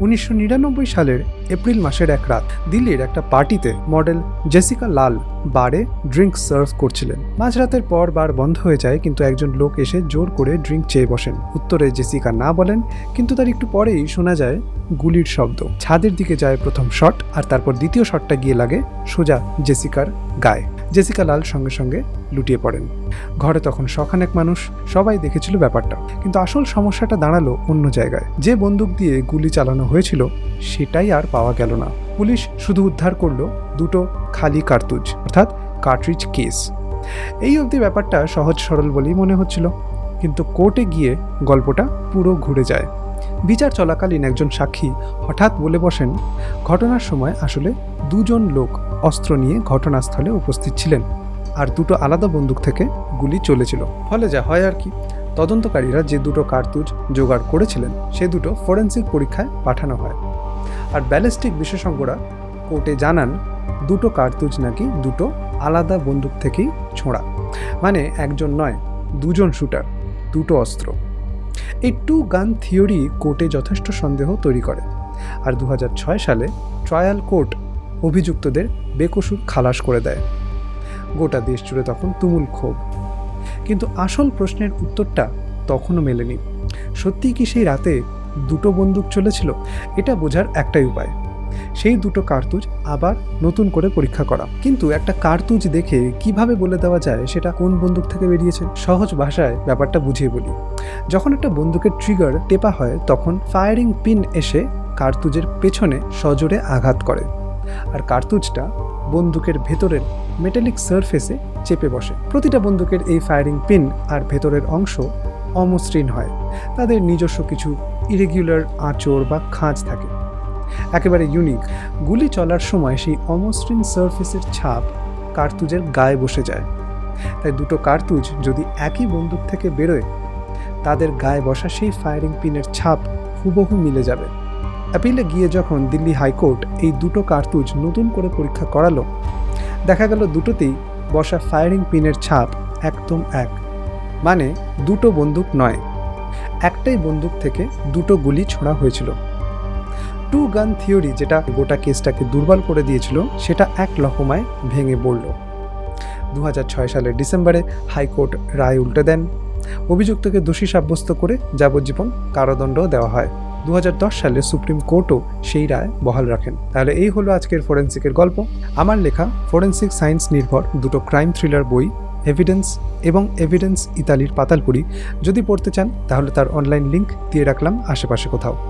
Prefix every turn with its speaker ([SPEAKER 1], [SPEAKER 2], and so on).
[SPEAKER 1] 1999 সালের এপ্রিল মাসের এক রাত দিল্লির একটা পার্টিতে মডেল জেসিকা লাল বারে ড্রিঙ্ক সার্ভ করছিলেন। মাঝরাতের পর বার বন্ধ হয়ে যায়, কিন্তু একজন লোক এসে জোর করে ড্রিঙ্ক চেয়ে বসেন। উত্তরে জেসিকা না বলেন, কিন্তু তার একটু পরেই শোনা যায় গুলির শব্দ। ছাদের দিকে যায় প্রথম শট, আর তারপর দ্বিতীয় শটটা গিয়ে লাগে সোজা জেসিকার গায়ে। জেসিকা লাল সঙ্গে সঙ্গে লুটিয়ে পড়েন। ঘরে তখন শখানেক মানুষ, সবাই দেখেছিল ব্যাপারটা, কিন্তু আসল সমস্যাটা দাঁড়ালো অন্য জায়গায়। যে বন্দুক দিয়ে গুলি চালানো হয়েছিল সেটাই আর পাওয়া গেল না। পুলিশ শুধু উদ্ধার করলো দুটো খালি কার্তুজ, অর্থাৎ কার্ট্রিজ কেস। এই অবধি ব্যাপারটা সহজ সরল বলেই মনে হচ্ছিল, কিন্তু কোর্টে গিয়ে গল্পটা পুরো ঘুরে যায়। বিচার চলাকালীন একজন সাক্ষী হঠাৎ বলে বসেন, ঘটনার সময় আসলে দুজন লোক অস্ত্র নিয়ে ঘটনাস্থলে উপস্থিত ছিলেন, আর দুটো আলাদা বন্দুক থেকে গুলি চলেছিল। ফলে যা হয় আর কি, তদন্তকারীরা যে দুটো কার্তুজ জোগাড় করেছিলেন সে দুটো ফরেন্সিক পরীক্ষায় পাঠানো হয়। আর ব্যালিস্টিক বিশেষজ্ঞরা কোর্টে জানান দুটো কার্তুজ নাকি দুটো আলাদা বন্দুক থেকেই ছোঁড়া, মানে একজন নয়, দুজন শুটার, দুটো অস্ত্র। এই টু গান থিওরি কোর্টে যথেষ্ট সন্দেহ তৈরি করে। আর 2006 সালে ট্রায়াল কোর্ট অভিযুক্তদের বেকসুর খালাস করে দেয়। গোটা দেশ জুড়ে তখন তুমুল ক্ষোভ। কিন্তু আসল প্রশ্নের উত্তরটা তখনও মেলেনি। সত্যিই কি সেই রাতে দুটো বন্দুক চলেছিল? এটা বোঝার একটাই উপায়, সেই দুটো কার্তুজ আবার নতুন করে পরীক্ষা করা। কিন্তু একটা কার্তুজ দেখে কিভাবে বলে দেওয়া যায় সেটা কোন বন্দুক থেকে বেরিয়েছে? সহজ ভাষায় ব্যাপারটা বুঝিয়ে বলি। যখন একটা বন্দুকের ট্রিগার টেপা হয়, তখন ফায়ারিং পিন এসে কার্তুজের পেছনে সজোরে আঘাত করে, আর কার্তুজটা বন্দুকের ভেতরের মেটালিক সারফেসে চেপে বসে। প্রতিটা বন্দুকের এই ফায়ারিং পিন আর ভেতরের অংশ অমসৃণ হয়, তাদের নিজস্ব কিছু ইরেগুলার আঁচড় বা খাঁজ থাকে, একেবারে ইউনিক। গুলি চলার সময় সেই অমসৃণ সারফেসের ছাপ কার্তুজের গায়ে বসে যায়। তাই দুটো কার্তুজ যদি একই বন্দুক থেকে বেরোয়, তাদের গায়ে বসা সেই ফায়ারিং পিনের ছাপ হুবহু মিলে যাবে। অ্যাপিলে গিয়ে যখন দিল্লি হাইকোর্ট এই দুটো কার্তুজ নতুন করে পরীক্ষা করালো, দেখা গেল দুটোতেই বসা ফায়ারিং পিনের ছাপ একদম এক, মানে দুটো বন্দুক নয়, একটাই বন্দুক থেকে দুটো গুলি ছোড়া হয়েছিল। টু গান থিওরি যেটা গোটা কেসটাকে দুর্বল করে দিয়েছিল, সেটা এক লহমায় ভেঙে পড়ল। 2006 সালের ডিসেম্বরে হাইকোর্ট রায় উল্টে দেন। অভিযুক্তকে দোষী সাব্যস্ত করে যাবজ্জীবন কারাদণ্ডও দেওয়া হয়। 2010 সালে সুপ্রিম কোর্টও সেই রায় বহাল রাখেন। তাহলে এই হলো আজকের ফরেন্সিকের গল্প। আমার লেখা ফরেন্সিক সায়েন্স নির্ভর দুটো ক্রাইম থ্রিলার বই, এভিডেন্স এবং এভিডেন্স ইতালির পাতালপুরি, যদি পড়তে চান তাহলে তার অনলাইন লিঙ্ক দিয়ে রাখলাম আশেপাশে কোথাও।